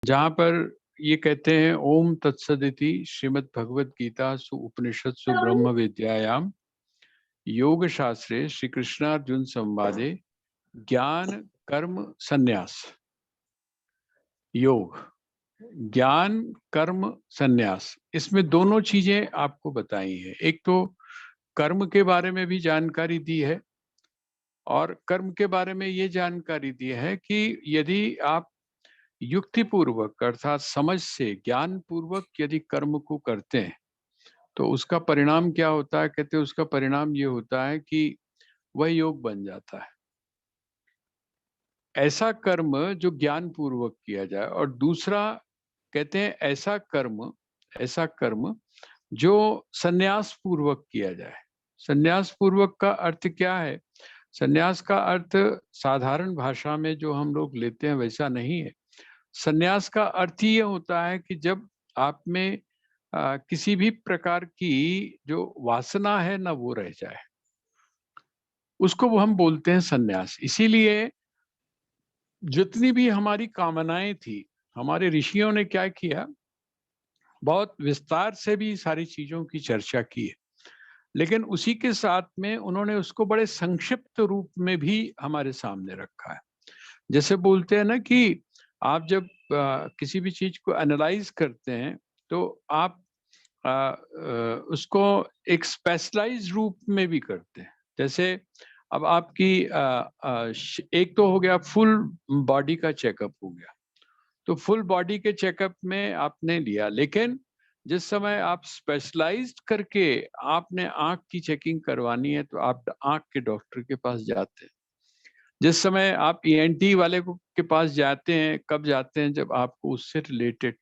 जहाँ पर ये कहते हैं ओम तत्सदिति श्रीमद् भगवद गीता सु उपनिषत्सु ब्रह्म विद्यायाम योग शास्त्रे श्री कृष्णार्जुन संवादे ज्ञान कर्म संन्यास। योग, ज्ञान कर्म संन्यास, इसमें दोनों चीजें आपको बताई हैं। एक तो कर्म के बारे में भी जानकारी दी है और कर्म के बारे में ये जानकारी दी है कि यदि आप युक्ति पूर्वक अर्थात समझ से ज्ञान पूर्वक यदि कर्म को करते हैं तो उसका परिणाम क्या होता है। कहते हैं उसका परिणाम ये होता है कि वह योग बन जाता है। ऐसा कर्म जो ज्ञान पूर्वक किया जाए, और दूसरा कहते हैं ऐसा कर्म जो संन्यास पूर्वक किया जाए। संन्यास पूर्वक का अर्थ क्या है? संन्यास का अर्थ साधारण भाषा में जो हम लोग लेते हैं वैसा नहीं है। संन्यास का अर्थ ये होता है कि जब आप में किसी भी प्रकार की जो वासना है ना वो रह जाए, उसको वो हम बोलते हैं संन्यास। इसीलिए जितनी भी हमारी कामनाएं थी, हमारे ऋषियों ने क्या किया, बहुत विस्तार से भी सारी चीजों की चर्चा की है, लेकिन उसी के साथ में उन्होंने उसको बड़े संक्षिप्त रूप में भी हमारे सामने रखा है। जैसे बोलते हैं ना कि आप जब किसी भी चीज को एनालाइज करते हैं तो आप उसको एक स्पेशलाइज रूप में भी करते हैं। जैसे अब आपकी एक तो हो गया फुल बॉडी का चेकअप हो गया, तो फुल बॉडी के चेकअप में आपने लिया, लेकिन जिस समय आप स्पेशलाइज्ड करके आपने आंख की चेकिंग करवानी है तो आप आंख के डॉक्टर के पास जाते हैं। जिस समय आप ईएनटी वाले को के पास जाते हैं, कब जाते हैं? जब आपको उससे रिलेटेड।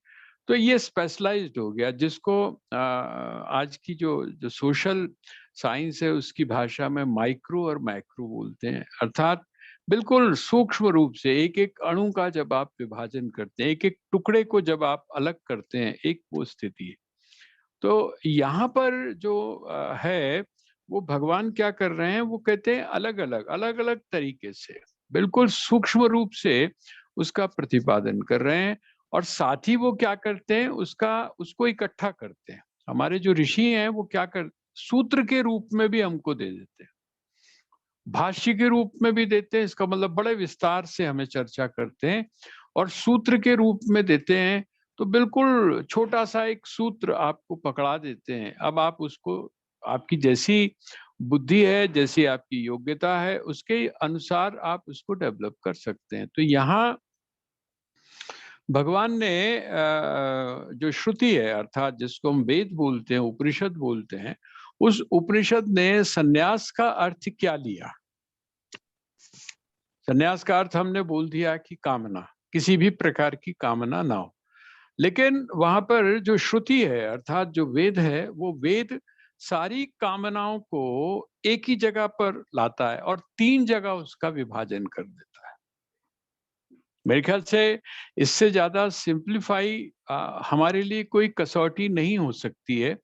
तो ये स्पेशलाइज्ड हो गया, जिसको आज की जो जो सोशल साइंस है उसकी भाषा में माइक्रो और मैक्रो बोलते हैं। अर्थात बिल्कुल सूक्ष्म रूप से एक एक अणु का जब आप विभाजन करते हैं, एक एक टुकड़े को जब आप अलग करते हैं, एक वो स्थिति है। तो यहाँ पर जो है वो भगवान क्या कर रहे हैं, वो कहते हैं अलग अलग तरीके से बिल्कुल सूक्ष्म रूप से उसका प्रतिपादन कर रहे हैं। और साथ ही वो क्या करते हैं, उसको इकट्ठा करते हैं। हमारे जो ऋषि हैं वो क्या कर, सूत्र के रूप में भी हमको दे देते हैं, भाष्य के रूप में भी देते हैं। इसका मतलब बड़े विस्तार से हमें चर्चा करते हैं और सूत्र के रूप में देते हैं। तो बिल्कुल छोटा सा एक सूत्र आपको पकड़ा देते हैं। अब आप उसको, आपकी जैसी बुद्धि है, जैसी आपकी योग्यता है, उसके अनुसार आप उसको डेवलप कर सकते हैं। तो यहाँ भगवान ने जो श्रुति है अर्थात जिसको हम वेद बोलते हैं, उपनिषद बोलते हैं, उस उपनिषद ने संन्यास का अर्थ क्या लिया। संन्यास का अर्थ हमने बोल दिया कि कामना, किसी भी प्रकार की कामना ना हो। लेकिन वहां पर जो श्रुति है अर्थात जो वेद है, वो वेद सारी कामनाओं को एक ही जगह पर लाता है और 3 जगह उसका विभाजन कर देता है। मेरे ख्याल से इससे ज्यादा सिंप्लीफाई हमारे लिए कोई कसौटी नहीं हो सकती है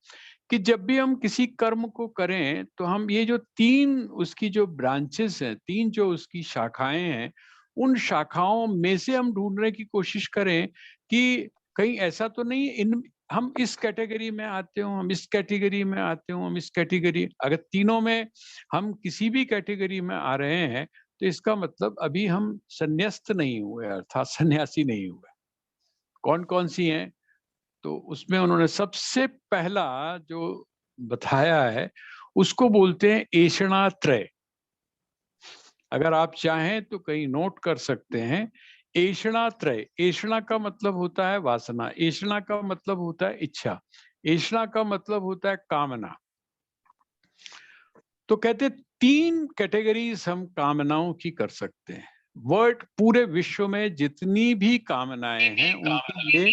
कि जब भी हम किसी कर्म को करें तो हम ये जो 3 उसकी जो ब्रांचेस हैं, 3 जो उसकी शाखाएं हैं, उन शाखाओं में से हम ढूंढने की कोशिश करें कि कहीं ऐसा तो नहीं इन हम इस कैटेगरी में आते हो, हम इस कैटेगरी में आते हो, हम इस कैटेगरी, अगर तीनों में हम किसी भी कैटेगरी में आ रहे हैं तो इसका मतलब अभी हम संन्यास्त नहीं हुए, अर्थात सन्यासी नहीं हुए। कौन कौन सी हैं? तो उसमें उन्होंने सबसे पहला जो बताया है उसको बोलते हैं ऐषणात्रय। अगर आप चाहें तो कहीं नोट कर सकते हैं, ऐषणात्रय। ऐषणा का मतलब होता है वासना, ऐषणा का मतलब होता है इच्छा, ऐषणा का मतलब होता है कामना। तो कहते 3 कैटेगरीज हम कामनाओं की कर सकते हैं। वर्ल्ड, पूरे विश्व में जितनी भी कामनाएं हैं उनके लिए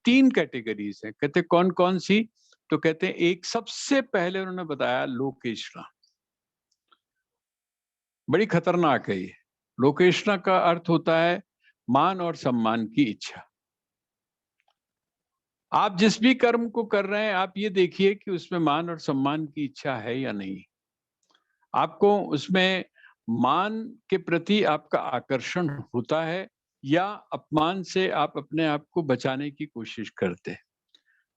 3 कैटेगरीज हैं। कहते कौन कौन सी? तो कहते हैं एक सबसे पहले उन्होंने बताया लोकेशना। बड़ी खतरनाक है ये। लोकेशना का अर्थ होता है मान और सम्मान की इच्छा। आप जिस भी कर्म को कर रहे हैं आप ये देखिए कि उसमें मान और सम्मान की इच्छा है या नहीं। आपको उसमें मान के प्रति आपका आकर्षण होता है या अपमान से आप अपने आप को बचाने की कोशिश करते हैं?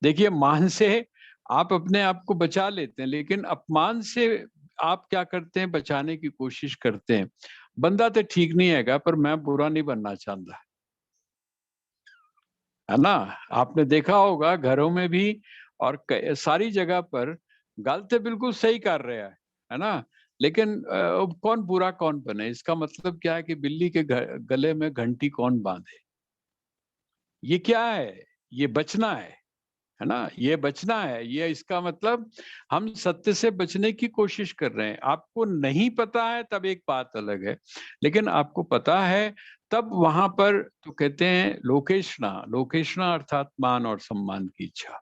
देखिए, मान से आप अपने आप को बचा लेते हैं, लेकिन अपमान से आप क्या करते हैं, बचाने की कोशिश करते हैं। बंदा तो ठीक नहीं हैगा, पर मैं बुरा नहीं बनना चाहता, है ना? आपने देखा होगा घरों में भी और सारी जगह पर गल तो बिल्कुल सही कर रहा है ना? लेकिन कौन बुरा कौन बने, इसका मतलब क्या है कि बिल्ली के गले में घंटी कौन बांधे? ये क्या है? ये बचना है ना? ये बचना है। ये इसका मतलब हम सत्य से बचने की कोशिश कर रहे हैं। आपको नहीं पता है तब एक बात अलग है, लेकिन आपको पता है तब वहां पर तो कहते हैं लोकेशना, लोकेशना अर्थात मान और सम्मान की इच्छा।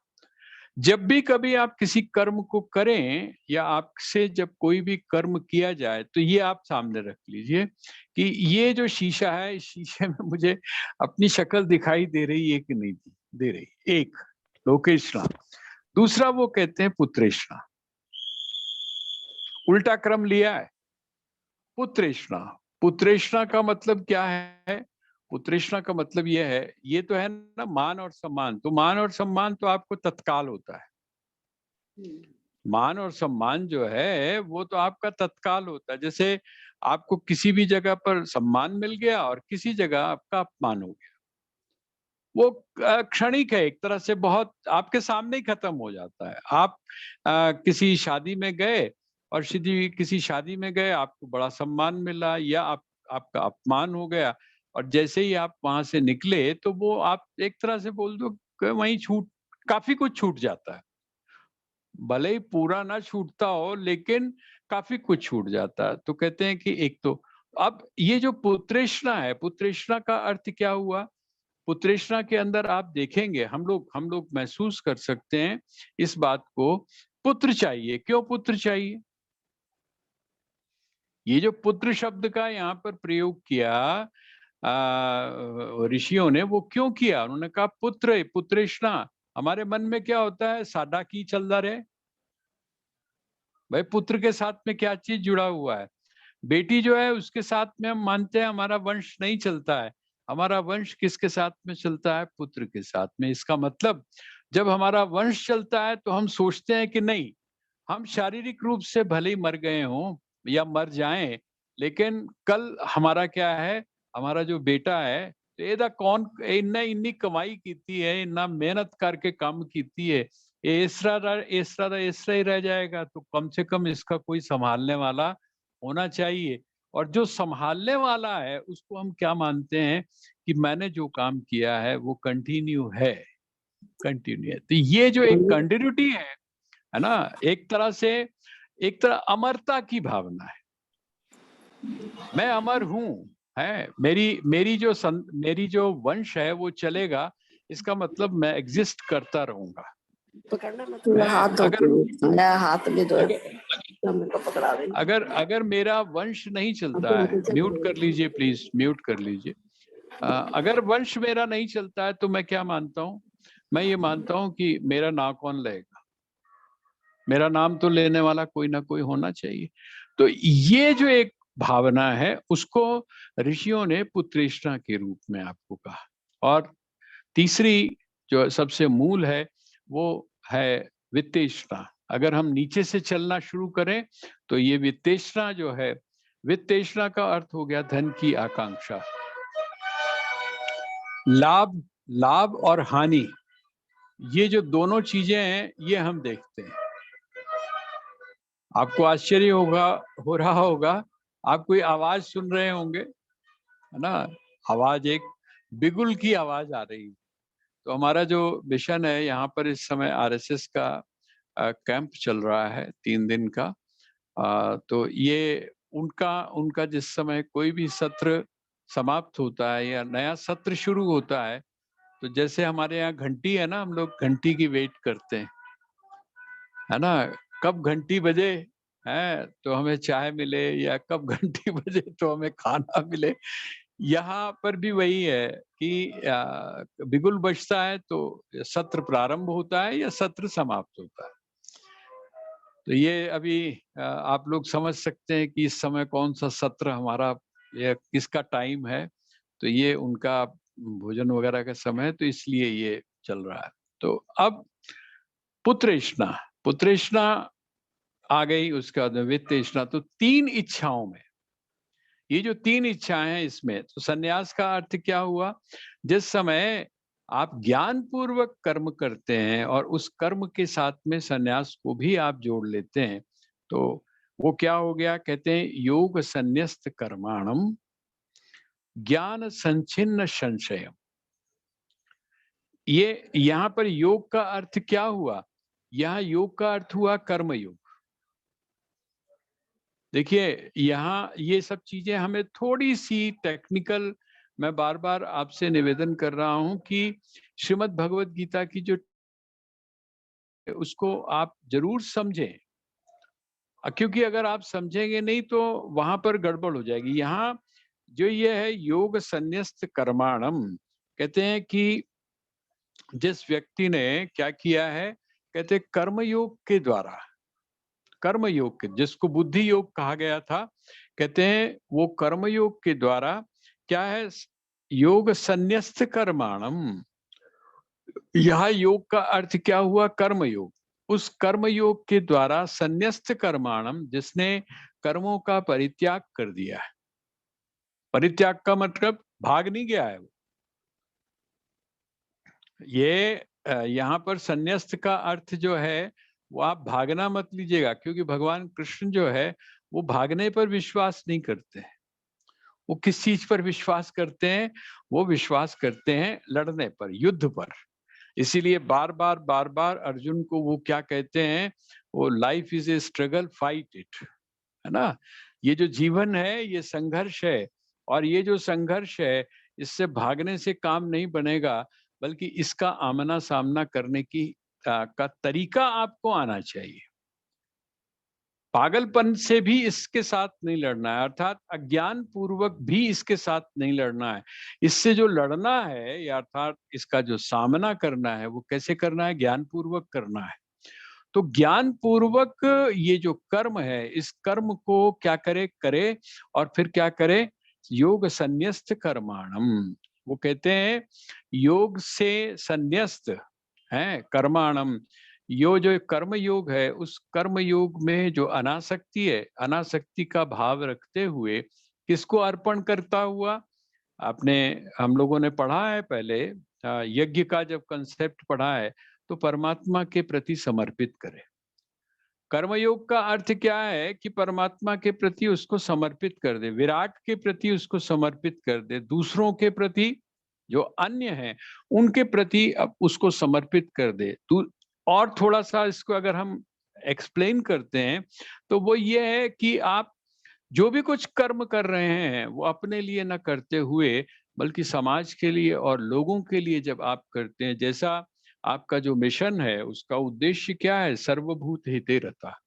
जब भी कभी आप किसी कर्म को करें या आपसे जब कोई भी कर्म किया जाए, तो ये आप सामने रख लीजिए कि ये जो शीशा है, इस शीशे में मुझे अपनी शक्ल दिखाई दे रही है कि नहीं दे रही। एक लोकेशना। दूसरा वो कहते हैं पुत्रेष्णा। उल्टा क्रम लिया है। पुत्रेष्णा। पुत्रेष्णा का मतलब क्या है? पुत्रेष्णा का मतलब ये है, ये तो है ना मान और सम्मान। तो मान और सम्मान तो आपको तत्काल होता है। मान और सम्मान जो है वो तो आपका तत्काल होता है। जैसे आपको किसी भी जगह पर सम्मान मिल गया और किसी जगह आपका अपमान हो गया, वो क्षणिक है, एक तरह से बहुत आपके सामने ही खत्म हो जाता है। आप किसी शादी में गए और सीधी किसी शादी में गए, आपको बड़ा सम्मान मिला या आपका अपमान हो गया, और जैसे ही आप वहां से निकले तो वो आप एक तरह से बोल दो कि वहीं छूट, काफी कुछ छूट जाता है। भले ही पूरा ना छूटता हो, लेकिन काफी कुछ छूट जाता है। तो कहते हैं कि एक तो अब ये जो पुत्रेष्णा है, पुत्रेष्णा का अर्थ क्या हुआ? पुत्रेष्णा के अंदर आप देखेंगे, हम लोग महसूस कर सकते हैं इस बात को। पुत्र चाहिए। क्यों पुत्र चाहिए? ये जो पुत्र शब्द का यहाँ पर प्रयोग किया ऋषियों ने, वो क्यों किया? उन्होंने कहा पुत्र, पुत्रेष्णा। हमारे मन में क्या होता है? साडा की चलता रहे भाई, पुत्र के साथ में क्या चीज जुड़ा हुआ है? बेटी जो है उसके साथ में हम मानते हैं हमारा वंश नहीं चलता है। हमारा वंश किसके साथ में चलता है? पुत्र के साथ में। इसका मतलब जब हमारा वंश चलता है तो हम सोचते हैं कि नहीं, हम शारीरिक रूप से भले ही मर गए हों या मर जाएं, लेकिन कल हमारा क्या है, हमारा जो बेटा है, तो ਇਹਦਾ कौन इन्ना इन्नी कमाई कीती है, इन्ना मेहनत करके काम कीती है, ये इसरा ही रह जाएगा, तो कम से कम इसका कोई संभालने वाला होना चाहिए। और जो संभालने वाला है उसको हम क्या मानते हैं कि मैंने जो काम किया है वो कंटिन्यू है, कंटिन्यू है। तो ये जो एक कंटिन्यूटी है ना, एक तरह से, एक तरह अमरता की भावना है। मैं अमर हूँ, है मेरी मेरी जो वंश है वो चलेगा, इसका मतलब मैं एग्जिस्ट करता रहूंगा। पकड़ना, मैं थोड़ा हाथ धोती हूँ, मेरा हाथ भी धो, मेरे को पकड़ा दे। अगर अगर मेरा वंश नहीं चलता है, म्यूट कर लीजिए प्लीज, म्यूट कर लीजिए। अगर वंश मेरा नहीं चलता है तो मैं क्या मानता हूँ? मैं ये मानता हूँ कि मेरा नाम कौन लेगा? मेरा नाम तो लेने वाला कोई ना कोई होना चाहिए। तो ये जो एक भावना है उसको ऋषियों ने पुत्रेष्णा के रूप में आपको कहा। और तीसरी जो सबसे मूल है वो है वित्तेष्णा। अगर हम नीचे से चलना शुरू करें तो ये वित्तेष्णा जो है, वित्तेष्णा का अर्थ हो गया धन की आकांक्षा। लाभ, लाभ और हानि, ये जो दोनों चीजें हैं ये हम देखते हैं। आपको आश्चर्य होगा, हो रहा होगा, आप कोई आवाज सुन रहे होंगे, है ना? आवाज एक बिगुल की आवाज आ रही है। तो हमारा जो मिशन है यहाँ पर इस समय आरएसएस का कैंप चल रहा है 3 दिन का। तो ये उनका उनका जिस समय कोई भी सत्र समाप्त होता है या नया सत्र शुरू होता है, तो जैसे हमारे यहाँ घंटी है ना, हम लोग घंटी की वेट करते हैं, है ना? कब घंटी बजे है तो हमें चाय मिले, या कब घंटी बजे तो हमें खाना मिले। यहाँ पर भी वही है कि बिगुल बजता है तो सत्र प्रारंभ होता है या सत्र समाप्त होता है। तो ये अभी आप लोग समझ सकते हैं कि इस समय कौन सा सत्र हमारा या किसका टाइम है। तो ये उनका भोजन वगैरह का समय है, तो इसलिए ये चल रहा है। तो अब पुत्रेष्णा, पुत्रेष्णा आ गई, उसके बाद में वित्तेष्णा। तो 3 इच्छाओं में, ये जो 3 इच्छाएं हैं इसमें, तो सन्यास का अर्थ क्या हुआ? जिस समय आप ज्ञान पूर्वक कर्म करते हैं और उस कर्म के साथ में सन्यास को भी आप जोड़ लेते हैं, तो वो क्या हो गया? कहते हैं योग संन्यस्त कर्माणम ज्ञान संचिन्न संशयम। ये यहाँ पर योग का अर्थ क्या हुआ? यहाँ योग का अर्थ हुआ कर्म योग। देखिए, यहाँ ये सब चीजें हमें थोड़ी सी टेक्निकल, मैं बार बार आपसे निवेदन कर रहा हूं कि श्रीमद् भगवत गीता की जो उसको आप जरूर समझें, क्योंकि अगर आप समझेंगे नहीं तो वहां पर गड़बड़ हो जाएगी। यहाँ जो ये है योग संन्यस्त कर्माणम, कहते हैं कि जिस व्यक्ति ने क्या किया है, कहते कर्म योग के द्वारा, कर्म योग के, जिसको बुद्धि योग कहा गया था, कहते हैं वो कर्म योग के द्वारा क्या है? योग संन्यस्त कर्माणम। यह योग का अर्थ क्या हुआ? कर्म योग। उस कर्म योग के द्वारा संन्यस्त कर्माणम, जिसने कर्मों का परित्याग कर दिया है। परित्याग का मतलब भाग नहीं गया है वो। ये यहाँ पर संन्यस्त का अर्थ जो है वो आप भागना मत लीजिएगा, क्योंकि भगवान कृष्ण जो है वो भागने पर विश्वास नहीं करते हैं। वो किस चीज पर विश्वास करते हैं? वो विश्वास करते हैं लड़ने पर, युद्ध पर। इसीलिए बार बार अर्जुन को वो क्या कहते हैं? वो life is a struggle, fight it, है ना? ये जो जीवन है ये संघर्ष है, और ये जो संघर्ष है इससे भागने से काम नहीं बनेगा, बल्कि इसका आमना सामना करने की का तरीका आपको आना चाहिए। पागलपन से भी इसके साथ नहीं लड़ना है, अर्थात अज्ञान पूर्वक भी इसके साथ नहीं लड़ना है। इससे जो लड़ना है, या अर्थात इसका जो सामना करना है, वो कैसे करना है? ज्ञान पूर्वक करना है। तो ज्ञान पूर्वक ये जो कर्म है, इस कर्म को क्या करे और फिर क्या करे? योग संन्यस्त कर्माणम। वो कहते हैं योग से संन्यस्त है कर्माणम। यो जो कर्म योग है, उस कर्म योग में जो अनासक्ति है, अनासक्ति का भाव रखते हुए किसको अर्पण करता हुआ? आपने, हम लोगों ने पढ़ा है पहले, यज्ञ का जब कंसेप्ट पढ़ा है, तो परमात्मा के प्रति समर्पित करे। कर्मयोग का अर्थ क्या है? कि परमात्मा के प्रति उसको समर्पित कर दे, विराट के प्रति उसको समर्पित कर दे, दूसरों के प्रति जो अन्य हैं उनके प्रति अब उसको समर्पित कर दे। और थोड़ा सा इसको अगर हम एक्सप्लेन करते हैं तो वो ये है कि आप जो भी कुछ कर्म कर रहे हैं वो अपने लिए न करते हुए, बल्कि समाज के लिए और लोगों के लिए जब आप करते हैं, जैसा आपका जो मिशन है उसका उद्देश्य क्या है? सर्वभूत हिते रता,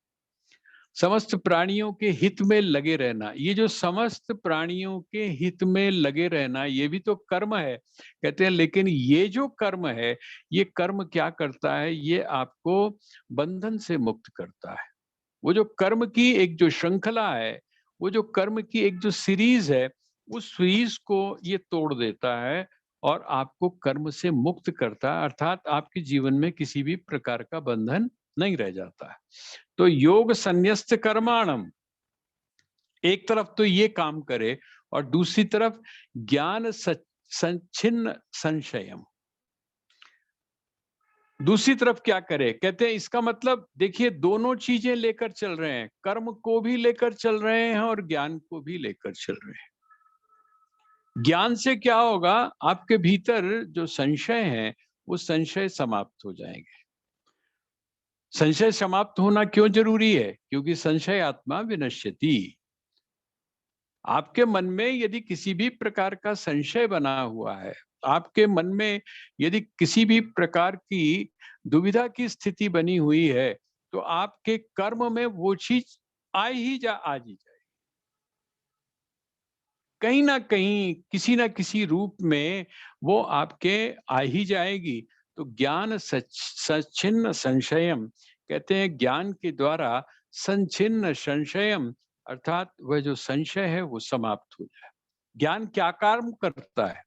समस्त प्राणियों के हित में लगे रहना। ये जो समस्त प्राणियों के हित में लगे रहना, ये भी तो कर्म है, कहते हैं। लेकिन ये जो कर्म है, ये कर्म क्या करता है? ये आपको बंधन से मुक्त करता है। वो जो कर्म की एक जो श्रृंखला है, वो जो कर्म की एक जो सीरीज है, उस सीरीज को ये तोड़ देता है और आपको कर्म से मुक्त करता है, अर्थात आपके जीवन में किसी भी प्रकार का बंधन नहीं रह जाता है। तो योग संन्यस्त कर्माणम, एक तरफ तो ये काम करे और दूसरी तरफ ज्ञान संचिन्न संशयम, दूसरी तरफ क्या करे? कहते हैं इसका मतलब देखिए, दोनों चीजें लेकर चल रहे हैं, कर्म को भी लेकर चल रहे हैं और ज्ञान को भी लेकर चल रहे हैं। ज्ञान से क्या होगा? आपके भीतर जो संशय है वो संशय समाप्त हो जाएंगे। संशय समाप्त होना क्यों जरूरी है? क्योंकि संशय आत्मा विनश्यति। आपके मन में यदि किसी भी प्रकार का संशय बना हुआ है, आपके मन में यदि किसी भी प्रकार की दुविधा की स्थिति बनी हुई है, तो आपके कर्म में वो चीज आ ही जाएगी, कहीं ना कहीं किसी ना किसी रूप में वो आपके आ ही जाएगी। तो ज्ञान सच्छिन्न संशयम, कहते हैं ज्ञान के द्वारा संचिन्न संशयम, अर्थात वह जो संशय है वो समाप्त हो जाए। ज्ञान क्या काम करता है।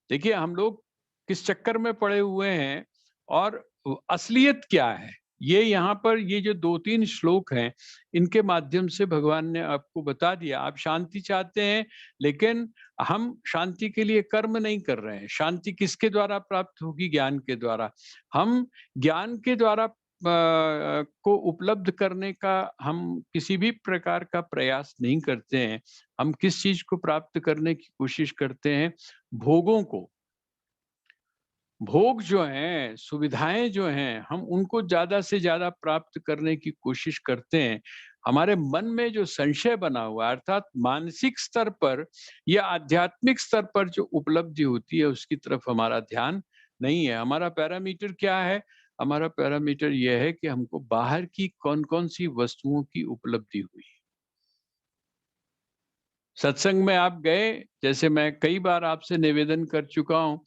देखिए हम लोग किस चक्कर में पड़े हुए हैं और असलियत क्या है, ये यहाँ पर ये जो 2-3 श्लोक हैं, इनके माध्यम से भगवान ने आपको बता दिया। आप शांति चाहते हैं, लेकिन हम शांति के लिए कर्म नहीं कर रहे हैं। शांति किसके द्वारा प्राप्त होगी? ज्ञान के द्वारा। हम ज्ञान के द्वारा को उपलब्ध करने का हम किसी भी प्रकार का प्रयास नहीं करते हैं। हम किस चीज को प्राप्त करने की कोशिश करते हैं? भोगों को। भोग जो हैं, सुविधाएं जो हैं, हम उनको ज्यादा से ज्यादा प्राप्त करने की कोशिश करते हैं। हमारे मन में जो संशय बना हुआ है, अर्थात मानसिक स्तर पर या आध्यात्मिक स्तर पर जो उपलब्धि होती है, उसकी तरफ हमारा ध्यान नहीं है। हमारा पैरामीटर क्या है? हमारा पैरामीटर यह है कि हमको बाहर की कौन कौन सी वस्तुओं की उपलब्धि हुई। सत्संग में आप गए, जैसे मैं कई बार आपसे निवेदन कर चुका हूं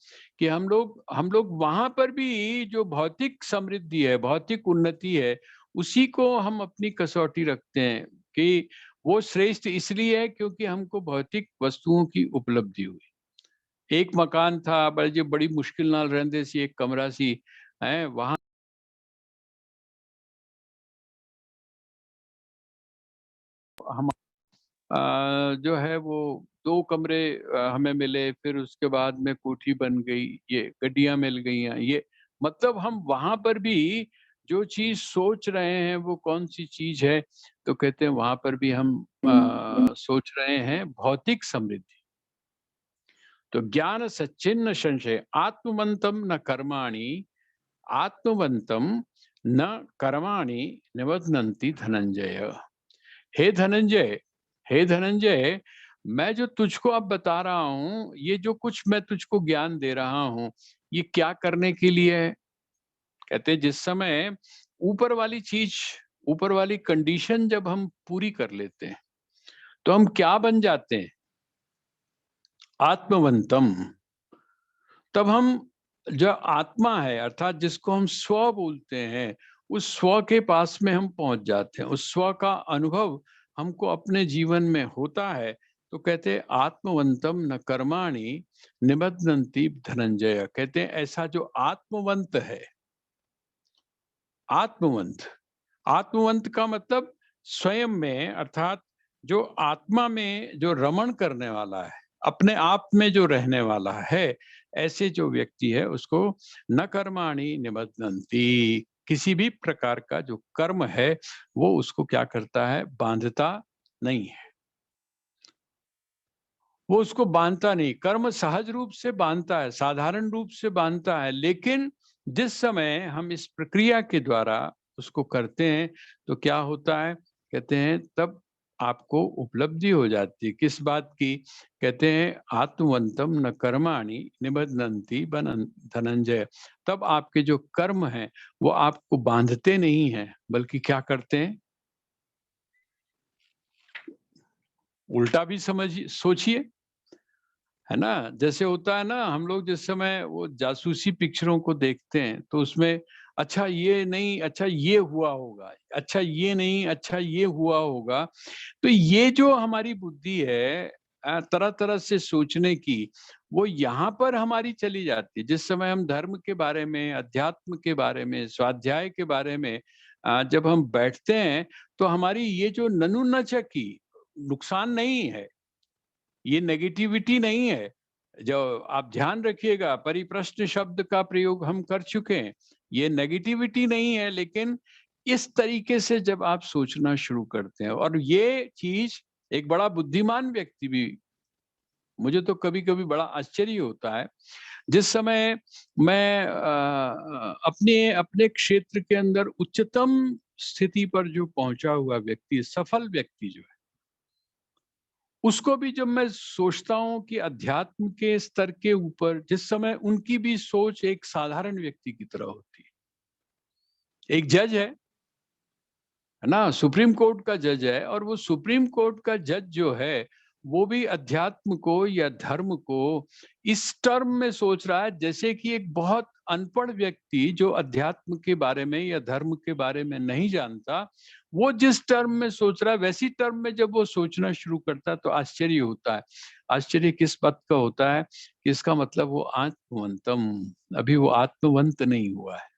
कि हम लोग वहां पर भी जो भौतिक समृद्धि है, भौतिक उन्नति है, उसी को हम अपनी कसौटी रखते हैं कि वो श्रेष्ठ इसलिए है क्योंकि हमको भौतिक वस्तुओं की उपलब्धि हुई। एक मकान था, बड़ी मुश्किल नाल रहंदे सी, एक कमरा सी है वहां, हम जो है वो 2 कमरे हमें मिले, फिर उसके बाद में कोठी बन गई, ये गड्डियां मिल गई हैं। ये मतलब हम वहां पर भी जो चीज सोच रहे हैं वो कौन सी चीज है, तो कहते हैं वहां पर भी हम सोच रहे हैं भौतिक समृद्धि। तो ज्ञान सच्चिन्न संशय आत्मवंतम न कर्माणि, आत्मवंतम न कर्माणि निबध्नन्ति धनंजय। हे धनंजय, हे धनंजय, मैं जो तुझको अब बता रहा हूं, ये जो कुछ मैं तुझको ज्ञान दे रहा हूं, ये क्या करने के लिए है? कहते हैं जिस समय ऊपर वाली चीज, ऊपर वाली कंडीशन जब हम पूरी कर लेते हैं, तो हम क्या बन जाते हैं? आत्मवंतम। तब हम जो आत्मा है, अर्थात जिसको हम स्व बोलते हैं, उस स्व के पास में हम पहुंच जाते हैं। उस स्व का अनुभव हमको अपने जीवन में होता है। तो कहते हैं आत्मवंतम न कर्माणि निबध्नन्ति धनंजय। कहते हैं ऐसा जो आत्मवंत है, आत्मवंत, आत्मवंत का मतलब स्वयं में, अर्थात जो आत्मा में जो रमण करने वाला है, अपने आप में जो रहने वाला है, ऐसे जो व्यक्ति है उसको न कर्माणि निबध्नन्ति, किसी भी प्रकार का जो कर्म है वो उसको क्या करता है? बांधता नहीं है। वो उसको बांधता नहीं। कर्म सहज रूप से बांधता है, साधारण रूप से बांधता है, लेकिन जिस समय हम इस प्रक्रिया के द्वारा उसको करते हैं तो क्या होता है? कहते हैं तब आपको उपलब्धि हो जाती है। किस बात की? कहते हैं आत्मवंतम न कर्माणि निबध्नन्ति धनंजय। तब आपके जो कर्म हैं वो आपको बांधते नहीं हैं, बल्कि क्या करते हैं? उल्टा भी समझिए, सोचिए, है ना? जैसे होता है ना, हम लोग जिस समय वो जासूसी पिक्चरों को देखते हैं तो उसमें अच्छा ये नहीं, अच्छा ये हुआ होगा, अच्छा ये नहीं, अच्छा ये हुआ होगा। तो ये जो हमारी बुद्धि है तरह तरह से सोचने की, वो यहाँ पर हमारी चली जाती है। जिस समय हम धर्म के बारे में, अध्यात्म के बारे में, स्वाध्याय के बारे में जब हम बैठते हैं, तो हमारी ये जो ननुनचकी नुकसान नहीं है, ये नेगेटिविटी नहीं है। जो आप ध्यान रखिएगा, परिप्रश्न शब्द का प्रयोग हम कर चुके हैं, ये नेगेटिविटी नहीं है, लेकिन इस तरीके से जब आप सोचना शुरू करते हैं, और ये चीज एक बड़ा बुद्धिमान व्यक्ति भी, मुझे तो कभी कभी बड़ा आश्चर्य होता है, जिस समय मैं अपने अपने क्षेत्र के अंदर उच्चतम स्थिति पर जो पहुंचा हुआ व्यक्ति, सफल व्यक्ति जो है, उसको भी जब मैं सोचता हूं कि अध्यात्म के स्तर के ऊपर, जिस समय उनकी भी सोच एक साधारण व्यक्ति की तरह होती है। एक जज है ना, सुप्रीम कोर्ट का जज है, और वो सुप्रीम कोर्ट का जज जो है वो भी अध्यात्म को या धर्म को इस टर्म में सोच रहा है जैसे कि एक बहुत अनपढ़ व्यक्ति जो अध्यात्म के बारे में या धर्म के बारे में नहीं जानता, वो जिस टर्म में सोच रहा है वैसी टर्म में जब वो सोचना शुरू करता है तो आश्चर्य होता है। आश्चर्य किस बात का होता है कि इसका मतलब वो आत्मवंतम, अभी वो आत्मवंत नहीं हुआ है।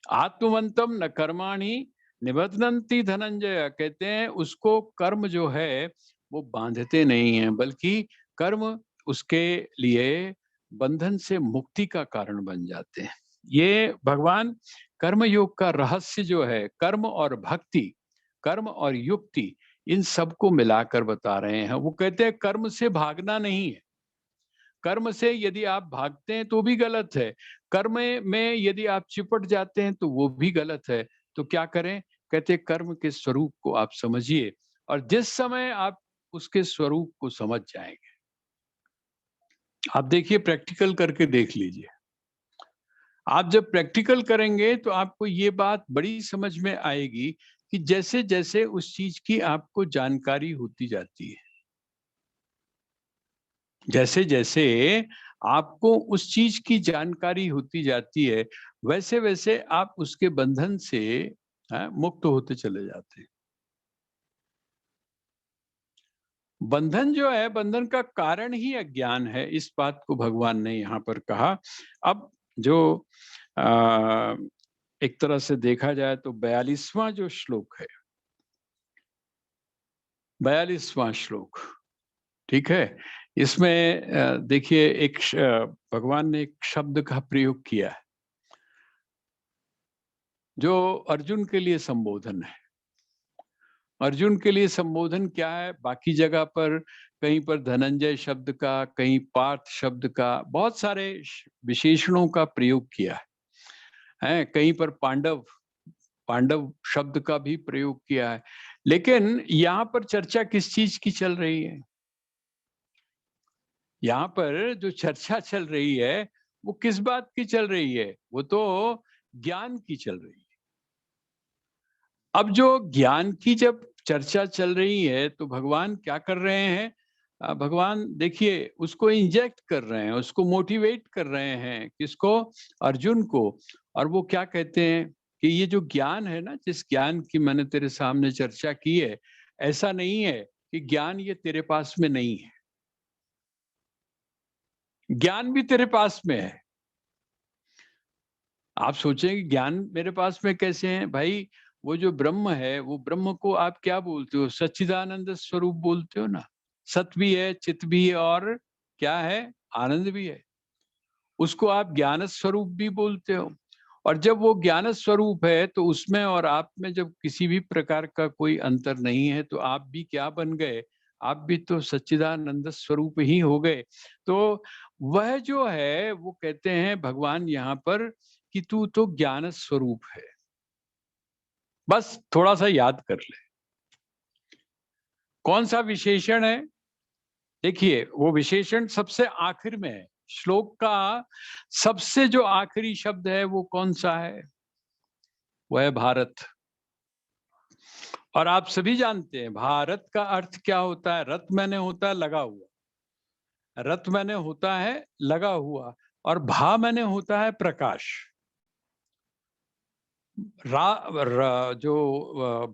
आत्मवंतम न कर्माणि निबध्नन्ति धनंजय, कहते हैं उसको कर्म जो है वो बांधते नहीं है, बल्कि कर्म उसके लिए बंधन से मुक्ति का कारण बन जाते हैं। ये भगवान कर्म योग का रहस्य जो है, कर्म और भक्ति, कर्म और युक्ति, इन सबको मिलाकर बता रहे हैं। वो कहते हैं कर्म से भागना नहीं है, कर्म से यदि आप भागते हैं तो भी गलत है, कर्म में यदि आप चिपट जाते हैं तो वो भी गलत है। तो क्या करें? कहते हैं कर्म के स्वरूप को आप समझिए, और जिस समय आप उसके स्वरूप को समझ जाएंगे, आप देखिए प्रैक्टिकल करके देख लीजिए। आप जब प्रैक्टिकल करेंगे तो आपको ये बात बड़ी समझ में आएगी कि जैसे जैसे उस चीज की आपको जानकारी होती जाती है, जैसे जैसे आपको उस चीज की जानकारी होती जाती है, वैसे वैसे आप उसके बंधन से मुक्त होते चले जाते हैं। बंधन जो है, बंधन का कारण ही अज्ञान है, इस बात को भगवान ने यहाँ पर कहा। अब जो एक तरह से देखा जाए तो 42वां जो श्लोक है, 42वां श्लोक, ठीक है, इसमें देखिए एक भगवान ने एक शब्द का प्रयोग किया है जो अर्जुन के लिए संबोधन है। अर्जुन के लिए संबोधन क्या है? बाकी जगह पर कहीं पर धनंजय शब्द का, कहीं पार्थ शब्द का, बहुत सारे विशेषणों का प्रयोग किया है। कहीं पर पांडव, पांडव शब्द का भी प्रयोग किया है। लेकिन यहाँ पर चर्चा किस चीज की चल रही है? यहाँ पर जो चर्चा चल रही है वो किस बात की चल रही है? वो तो ज्ञान की चल रही है। अब जो ज्ञान की जब चर्चा चल रही है तो भगवान क्या कर रहे हैं? भगवान देखिए उसको इंजेक्ट कर रहे हैं, उसको मोटिवेट कर रहे हैं। किसको? अर्जुन को। और वो क्या कहते हैं कि ये जो ज्ञान है ना, जिस ज्ञान की मैंने तेरे सामने चर्चा की है, ऐसा नहीं है कि ज्ञान ये तेरे पास में नहीं है, ज्ञान भी तेरे पास में है। आप सोचेंगे ज्ञान मेरे पास में कैसे है? भाई वो जो ब्रह्म है, वो ब्रह्म को आप क्या बोलते हो? सच्चिदानंद स्वरूप बोलते हो ना। सत भी है, चित भी है, और क्या है? आनंद भी है। उसको आप ज्ञान स्वरूप भी बोलते हो। और जब वो ज्ञान स्वरूप है तो उसमें और आप में जब किसी भी प्रकार का कोई अंतर नहीं है, तो आप भी क्या बन गए? आप भी तो सच्चिदानंद स्वरूप ही हो गए। तो वह जो है वो कहते हैं भगवान यहाँ पर कि तू तो ज्ञान स्वरूप है। बस थोड़ा सा याद कर ले कौन सा विशेषण है। देखिए वो विशेषण सबसे आखिर में है। श्लोक का सबसे जो आखिरी शब्द है वो कौन सा है? वो है भारत। और आप सभी जानते हैं भारत का अर्थ क्या होता है? रत मैंने होता है लगा हुआ, रत मैंने होता है लगा हुआ, और भा मैंने होता है प्रकाश। जो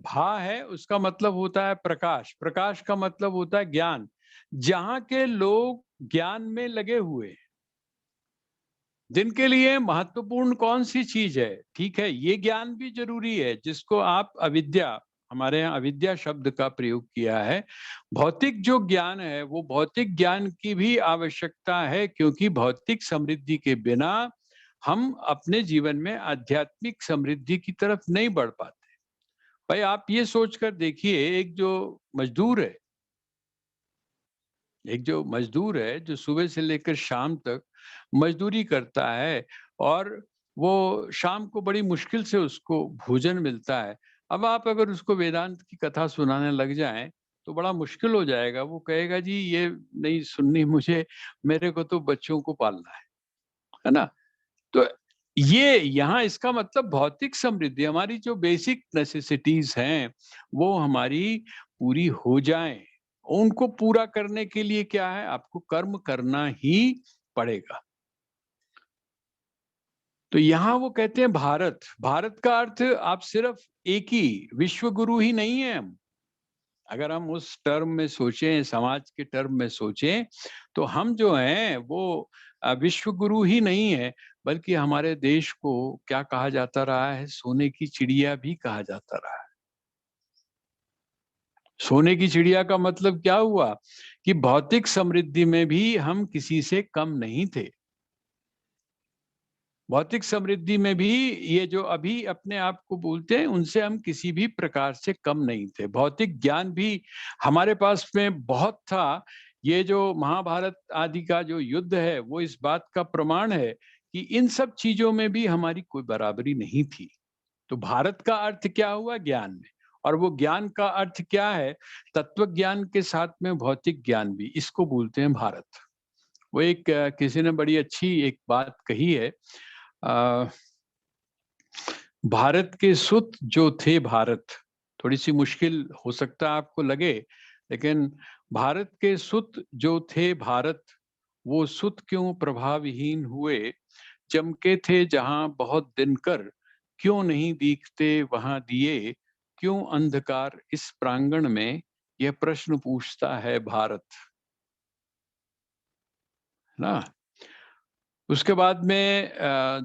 भा है उसका मतलब होता है प्रकाश, प्रकाश का मतलब होता है ज्ञान। जहां के लोग ज्ञान में लगे हुए, जिनके लिए महत्वपूर्ण कौन सी चीज है? ठीक है, ये ज्ञान भी जरूरी है जिसको आप अविद्या, हमारे यहाँ अविद्या शब्द का प्रयोग किया है। भौतिक जो ज्ञान है वो भौतिक ज्ञान की भी आवश्यकता है, क्योंकि भौतिक समृद्धि के बिना हम अपने जीवन में आध्यात्मिक समृद्धि की तरफ नहीं बढ़ पाते। भाई आप ये सोचकर देखिए, एक जो मजदूर है, एक जो मजदूर है जो सुबह से लेकर शाम तक मजदूरी करता है, और वो शाम को बड़ी मुश्किल से उसको भोजन मिलता है। अब आप अगर उसको वेदांत की कथा सुनाने लग जाएं तो बड़ा मुश्किल हो जाएगा। वो कहेगा जी ये नहीं सुननी मुझे, मेरे को तो बच्चों को पालना है ना। तो ये यहाँ इसका मतलब भौतिक समृद्धि, हमारी जो बेसिक नेसेसिटीज हैं वो हमारी पूरी हो जाएं, उनको पूरा करने के लिए क्या है, आपको कर्म करना ही पड़ेगा। तो यहां वो कहते हैं भारत, भारत का अर्थ आप सिर्फ एक ही विश्व गुरु ही नहीं है हम, अगर हम उस टर्म में सोचें, समाज के टर्म में सोचें, तो हम जो हैं वो विश्व गुरु ही नहीं है, बल्कि हमारे देश को क्या कहा जाता रहा है, सोने की चिड़िया भी कहा जाता रहा है। सोने की चिड़िया का मतलब क्या हुआ कि भौतिक समृद्धि में भी हम किसी से कम नहीं थे। भौतिक समृद्धि में भी ये जो अभी अपने आप को बोलते हैं, उनसे हम किसी भी प्रकार से कम नहीं थे। भौतिक ज्ञान भी हमारे पास में बहुत था। ये जो महाभारत आदि का जो युद्ध है, वो इस बात का प्रमाण है कि इन सब चीजों में भी हमारी कोई बराबरी नहीं थी। तो भारत का अर्थ क्या हुआ, ज्ञान में, और वो ज्ञान का अर्थ क्या है, तत्व ज्ञान के साथ में भौतिक ज्ञान भी, इसको बोलते हैं भारत। वो एक किसी ने बड़ी अच्छी एक बात कही है, भारत के सुत जो थे, भारत थोड़ी सी मुश्किल हो सकता है आपको लगे, लेकिन भारत के सुत जो थे भारत, वो सुत क्यों प्रभावहीन हुए, चमके थे जहां बहुत दिनकर, क्यों नहीं दिखते वहां दिए, क्यों अंधकार इस प्रांगण में, यह प्रश्न पूछता है भारत, है ना। उसके बाद में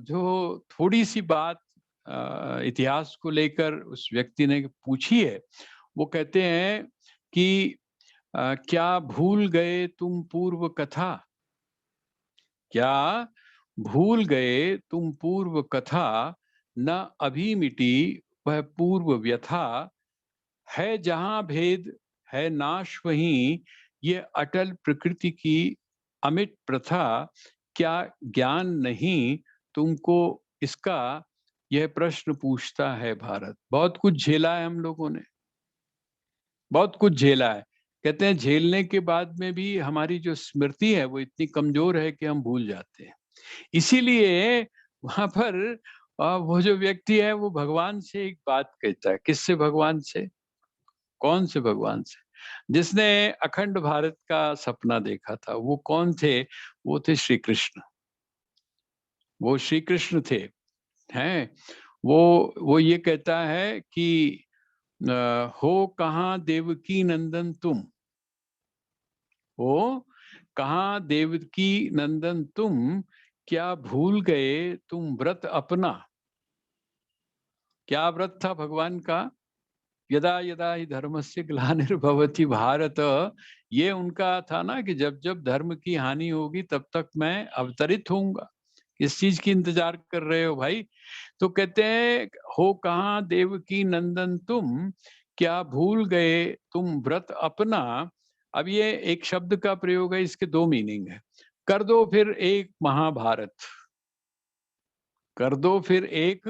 जो थोड़ी सी बात इतिहास को लेकर उस व्यक्ति ने पूछी है, वो कहते हैं कि क्या भूल गए तुम पूर्व कथा, क्या भूल गए तुम पूर्व कथा, न अभी मिटी वह पूर्व व्यथा, है जहां भेद है नाश वहीं, ये अटल प्रकृति की अमिट प्रथा, क्या ज्ञान नहीं तुमको इसका, यह प्रश्न पूछता है भारत। बहुत कुछ झेला है हम लोगों ने, बहुत कुछ झेला है। कहते हैं झेलने के बाद में भी हमारी जो स्मृति है वो इतनी कमजोर है कि हम भूल जाते हैं। इसीलिए वहां पर वो जो व्यक्ति है वो भगवान से एक बात कहता है। किससे? भगवान से। कौन से भगवान से? जिसने अखंड भारत का सपना देखा था। वो कौन थे? वो थे श्री कृष्ण। वो श्री कृष्ण थे, हैं। वो ये कहता है कि हो कहाँ देवकी नंदन तुम, हो कहाँ देवकी नंदन तुम, क्या भूल गए तुम व्रत अपना। क्या व्रत था भगवान का? यदा यदा ही धर्मस्य ग्लानिर्भवति भारत, ये उनका था ना कि जब जब धर्म की हानि होगी तब तक मैं अवतरित होऊंगा। किस चीज की इंतजार कर रहे हो भाई? तो कहते हैं हो कहाँ देवकी नंदन तुम, क्या भूल गए तुम व्रत अपना। अब ये एक शब्द का प्रयोग है, इसके दो मीनिंग है। कर दो फिर एक महाभारत, कर दो फिर एक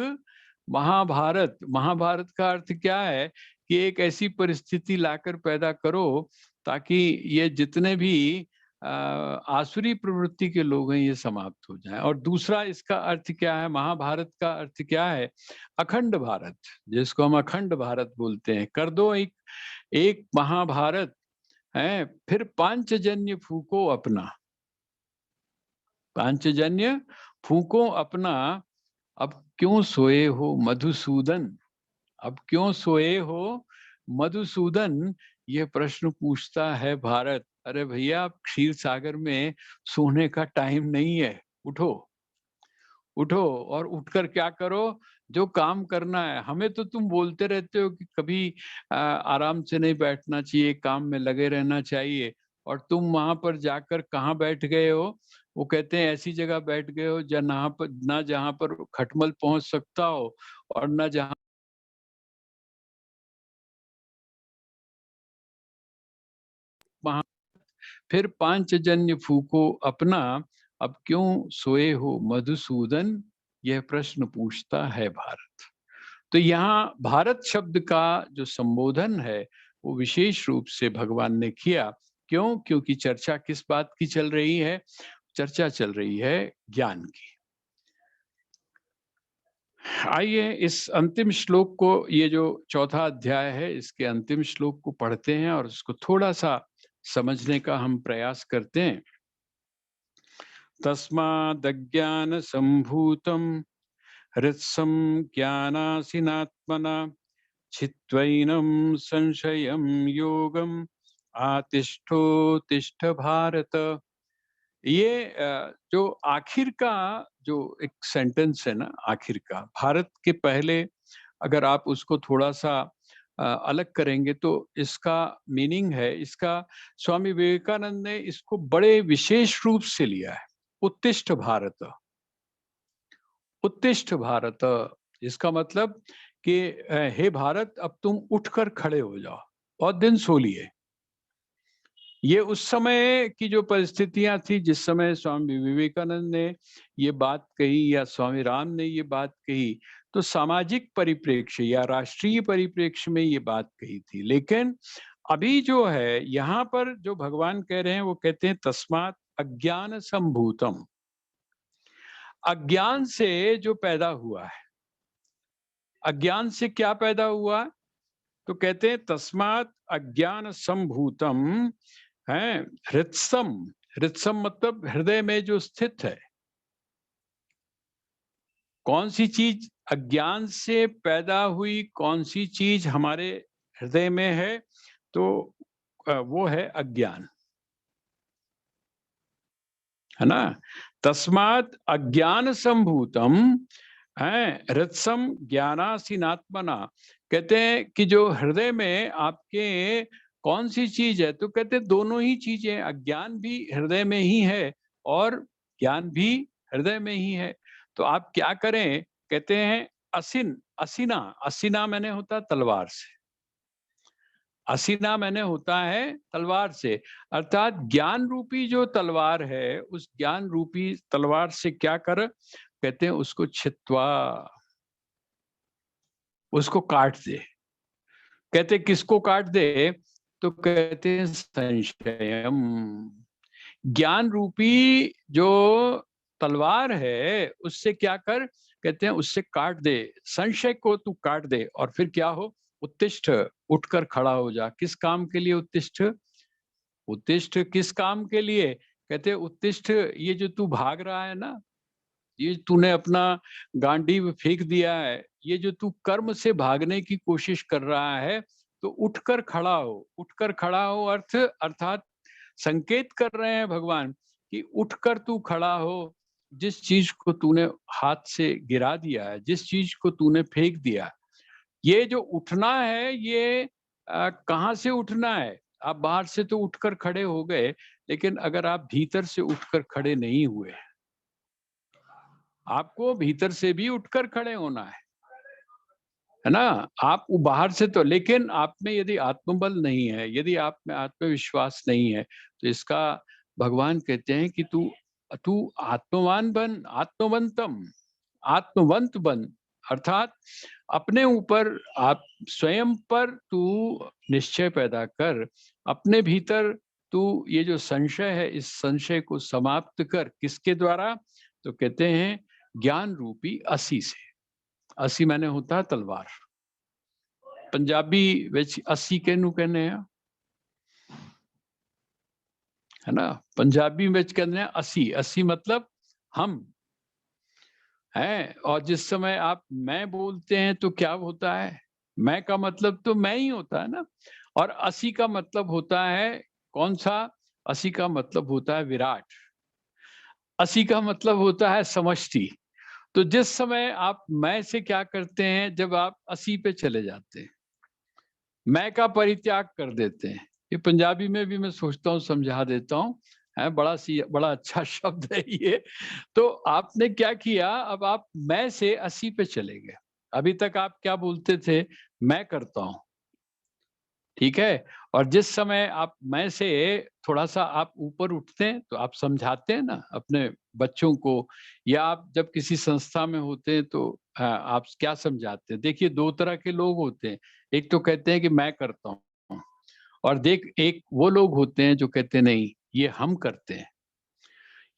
महाभारत। महाभारत का अर्थ क्या है कि एक ऐसी परिस्थिति लाकर पैदा करो ताकि ये जितने भी आसुरी प्रवृत्ति के लोग हैं ये समाप्त हो जाएं। और दूसरा इसका अर्थ क्या है, महाभारत का अर्थ क्या है? अखंड भारत, जिसको हम अखंड भारत बोलते हैं। कर दो एक एक महाभारत है, फिर पांचजन्य फूको अपना, पांचजन्य फूको अपना। अब क्यों सोए हो मधुसूदन, अब क्यों सोए हो मधुसूदन, ये प्रश्न पूछता है भारत। अरे भैया, अब क्षीर सागर में सोने का टाइम नहीं है। उठो, उठो और उठकर क्या करो? जो काम करना है। हमें तो तुम बोलते रहते हो कि कभी आराम से नहीं बैठना चाहिए, काम में लगे रहना चाहिए, और तुम वहां पर जाकर कहाँ बैठ गए हो? वो कहते हैं ऐसी जगह बैठ गए हो जहाँ पर ना, जहाँ पर खटमल पहुंच सकता हो और ना जहाँ वहां। फिर पांचजन्य फूको अपना, अब क्यों सोए हो मधुसूदन, यह प्रश्न पूछता है भारत। तो यहाँ भारत शब्द का जो संबोधन है वो विशेष रूप से भगवान ने किया। क्यों? क्योंकि चर्चा किस बात की चल रही है? चर्चा चल रही है ज्ञान की। आइए इस अंतिम श्लोक को, ये जो चौथा अध्याय है, इसके अंतिम श्लोक को पढ़ते हैं और इसको थोड़ा सा समझने का हम प्रयास करते हैं। तस्मादज्ञान संभूतम हृत्सं ज्ञानासिनात्मना छित्त्वैनं संशयं योगम आतिष्ठोतिष्ठ भारत। ये जो आखिर का जो एक सेंटेंस है ना, आखिर का भारत के पहले अगर आप उसको थोड़ा सा अलग करेंगे तो इसका मीनिंग है, इसका स्वामी विवेकानंद ने इसको बड़े विशेष रूप से लिया है। उत्तिष्ठ भारत, उत्तिष्ठ भारत, इसका मतलब कि हे भारत अब तुम उठकर खड़े हो जाओ, बहुत दिन सो लिए। ये उस समय की जो परिस्थितियां थी जिस समय स्वामी विवेकानंद ने ये बात कही या स्वामी राम ने ये बात कही, तो सामाजिक परिप्रेक्ष्य या राष्ट्रीय परिप्रेक्ष्य में ये बात कही थी। लेकिन अभी जो है यहाँ पर जो भगवान कह रहे हैं वो कहते हैं तस्मात् अज्ञान संभूतम। अज्ञान से जो पैदा हुआ है, अज्ञान से क्या पैदा हुआ, तो कहते हैं तस्मात् अज्ञान संभूतम है हृत्सम। हृत्सम मतलब हृदय में जो स्थित है। कौन सी चीज अज्ञान से पैदा हुई, कौन सी चीज हमारे हृदय में है, तो वो है अज्ञान, है ना। तस्मात् अज्ञान संभूतम है हृत्सम ज्ञानासीनात्मना। कहते हैं कि जो हृदय में आपके कौन सी चीज है, तो कहते हैं दोनों ही चीजें, अज्ञान भी हृदय में ही है और ज्ञान भी हृदय में ही है। तो आप क्या करें, कहते हैं असिन, असिना, असिना मैंने होता तलवार से, असीना मैंने होता है तलवार से, अर्थात ज्ञान रूपी जो तलवार है उस ज्ञान रूपी तलवार से क्या कर, कहते हैं उसको छित्वा, उसको काट दे। कहते किसको काट दे, तो कहते हैं संशयम। ज्ञान रूपी जो तलवार है उससे क्या कर, कहते हैं उससे काट दे, संशय को तू काट दे और फिर क्या हो, उत्तिष्ठ, उठकर खड़ा हो जा। किस काम के लिए उत्तिष्ठ, उत्तिष्ठ किस काम के लिए, कहते हैं उत्तिष्ठ ये जो तू भाग रहा है ना, ये तूने अपना गांडीव फेंक दिया है, ये जो तू कर्म से भागने की कोशिश कर रहा है, तो उठकर खड़ा हो। उठकर खड़ा हो अर्थ अर्थात संकेत कर रहे हैं भगवान कि उठकर तू खड़ा हो। जिस चीज को तूने हाथ से गिरा दिया है, जिस चीज को तूने फेंक दिया, ये जो उठना है ये कहाँ से उठना है। आप बाहर से तो उठकर खड़े हो गए, लेकिन अगर आप भीतर से उठकर खड़े नहीं हुए, आपको भीतर से भी उठकर खड़े होना है ना। आप बाहर से तो, लेकिन आप में यदि आत्मबल नहीं है, यदि आप में आत्मविश्वास नहीं है, तो इसका भगवान कहते हैं कि तू तू आत्मवान बन, आत्मवंतम, आत्मवंत बन, अर्थात अपने ऊपर, आप स्वयं पर तू निश्चय पैदा कर, अपने भीतर तू ये जो संशय है इस संशय को समाप्त कर। किसके द्वारा, तो कहते हैं ज्ञान रूपी असी से। असी मैंने होता तलवार, पंजाबी विच असी कहनू कहने हैं, है ना। पंजाबी में कहते हैं असी, असी मतलब हम है। और जिस समय आप मैं बोलते हैं तो क्या होता है, मैं का मतलब तो मैं ही होता है ना। और असी का मतलब होता है कौन सा, असी का मतलब होता है विराट, असी का मतलब होता है समष्टि। तो जिस समय आप मैं से क्या करते हैं, जब आप असी पे चले जाते हैं, मैं का परित्याग कर देते हैं। ये पंजाबी में भी मैं सोचता हूँ समझा देता हूँ, है बड़ा अच्छा शब्द है ये। तो आपने क्या किया, अब आप मैं से असी पे चले गए। अभी तक आप क्या बोलते थे, मैं करता हूँ, ठीक है। और जिस समय आप मैं से थोड़ा सा आप ऊपर उठते हैं तो आप समझाते हैं ना अपने बच्चों को, या आप जब किसी संस्था में होते हैं तो आप क्या समझाते हैं। देखिए दो तरह के लोग होते हैं, एक तो कहते हैं कि मैं करता हूँ, और देख एक वो लोग होते हैं जो कहते हैं नहीं ये हम करते हैं।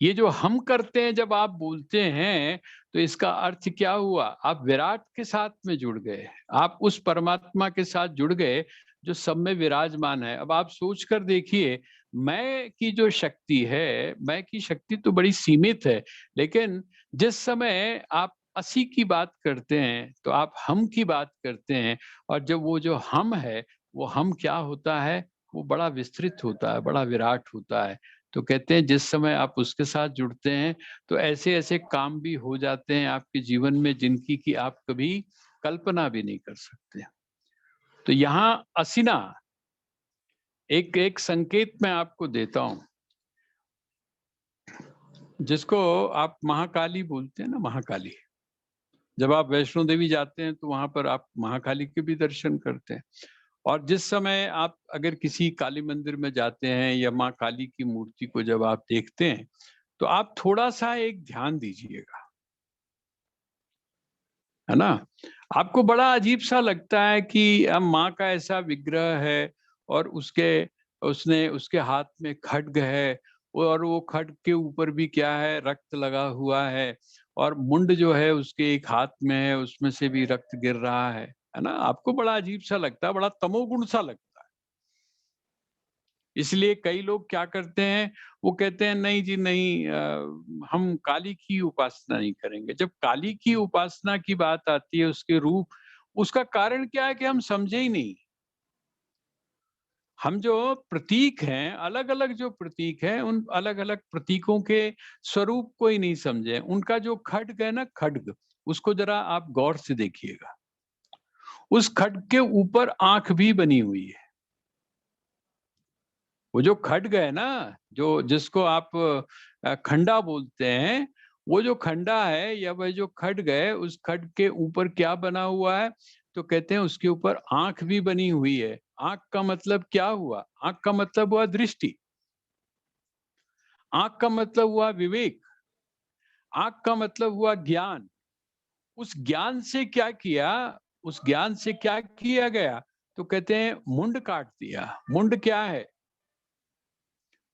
ये जो हम करते हैं जब आप बोलते हैं, तो इसका अर्थ क्या हुआ, आप विराट के साथ में जुड़ गए, आप उस परमात्मा के साथ जुड़ गए जो सब में विराजमान है। अब आप सोच कर देखिए, मैं की जो शक्ति है, मैं की शक्ति तो बड़ी सीमित है, लेकिन जिस समय आप असी की बात करते हैं तो आप हम की बात करते हैं, और जब वो जो हम है, वो हम क्या होता है, वो बड़ा विस्तृत होता है, बड़ा विराट होता है। तो कहते हैं जिस समय आप उसके साथ जुड़ते हैं तो ऐसे ऐसे काम भी हो जाते हैं आपके जीवन में जिनकी कि आप कभी कल्पना भी नहीं कर सकते। तो यहाँ असिना एक एक संकेत मैं आपको देता हूं, जिसको आप महाकाली बोलते हैं ना, महाकाली। जब आप वैष्णो देवी जाते हैं तो वहां पर आप महाकाली के भी दर्शन करते हैं। और जिस समय आप अगर किसी काली मंदिर में जाते हैं या माँ काली की मूर्ति को जब आप देखते हैं तो आप थोड़ा सा एक ध्यान दीजिएगा, है ना। आपको बड़ा अजीब सा लगता है कि अब माँ का ऐसा विग्रह है और उसने उसके हाथ में खड्ग है, और वो खड्ग के ऊपर भी क्या है, रक्त लगा हुआ है, और मुंड जो है उसके एक हाथ में है, उसमें से भी रक्त गिर रहा है ना। आपको बड़ा अजीब सा लगता है, बड़ा तमोगुण सा लगता है। इसलिए कई लोग क्या करते हैं, वो कहते हैं नहीं जी नहीं, हम काली की उपासना नहीं करेंगे। जब काली की उपासना की बात आती है, उसके रूप, उसका कारण क्या है कि हम समझे ही नहीं। हम जो प्रतीक हैं, अलग अलग जो प्रतीक हैं, उन अलग अलग प्रतीकों के स्वरूप को ही नहीं समझे। उनका जो खड्ग है ना, खड्ग, उसको जरा आप गौर से देखिएगा। उस खड्ग के ऊपर आंख भी बनी हुई है। वो जो खड्ग है ना, जो जिसको आप खंडा बोलते हैं, वो जो खंडा है या वह जो खड्ग है, उस खड्ग के ऊपर क्या बना हुआ है, तो कहते हैं उसके ऊपर आंख भी बनी हुई है। आंख का मतलब क्या हुआ? आंख का मतलब हुआ दृष्टि। आंख का मतलब हुआ विवेक। आंख का मतलब हुआ ज्ञान। उस ज्ञान से क्या किया, उस ज्ञान से क्या किया गया, तो कहते हैं मुंड काट दिया। मुंड क्या है?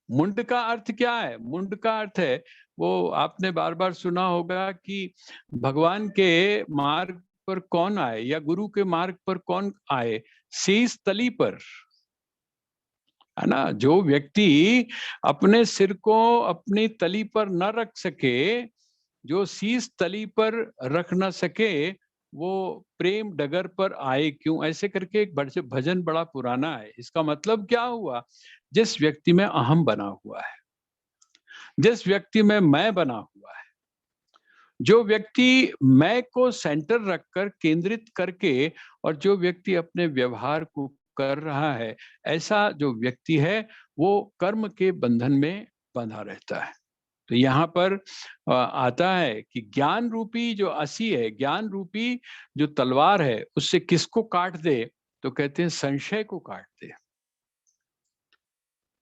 मुंड का अर्थ क्या है? मुंड का अर्थ है, वो आपने बार बार सुना होगा कि भगवान के मार्ग पर कौन आए या गुरु के मार्ग पर कौन आए? शीश तली पर, है ना। जो व्यक्ति अपने सिर को अपनी तली पर न रख सके, जो शीश तली पर रख न सके, वो प्रेम डगर पर आए क्यों, ऐसे करके एक भजन बड़ा पुराना है। इसका मतलब क्या हुआ? जिस व्यक्ति में अहम बना हुआ है, जिस व्यक्ति में मैं बना हुआ है, जो व्यक्ति मैं को सेंटर रखकर, केंद्रित करके, और जो व्यक्ति अपने व्यवहार को कर रहा है, ऐसा जो व्यक्ति है वो कर्म के बंधन में बंधा रहता है। तो यहाँ पर आता है कि ज्ञान रूपी जो असी है, ज्ञान रूपी जो तलवार है, उससे किसको काट दे, तो कहते हैं संशय को काट दे।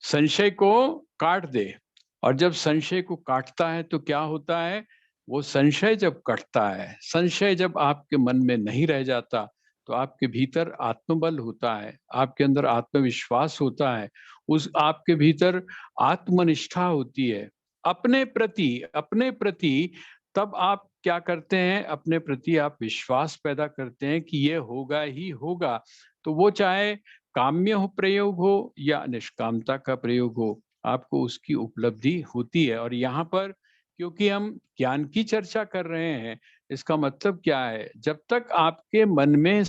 संशय को काट दे। और जब संशय को काटता है तो क्या होता है? वो संशय जब कटता है, संशय जब आपके मन में नहीं रह जाता, तो आपके भीतर आत्मबल होता है, आपके अंदर आत्मविश्वास होता है, उस आपके भीतर आत्मनिष्ठा होती है अपने प्रति। तब आप क्या करते हैं? अपने प्रति आप विश्वास पैदा करते हैं कि ये होगा ही होगा। तो वो चाहे काम्य हो प्रयोग हो या निष्कामता का प्रयोग हो, आपको उसकी उपलब्धि होती है। और यहाँ पर क्योंकि हम ज्ञान की चर्चा कर रहे हैं, इसका मतलब क्या है? जब तक आपके मन में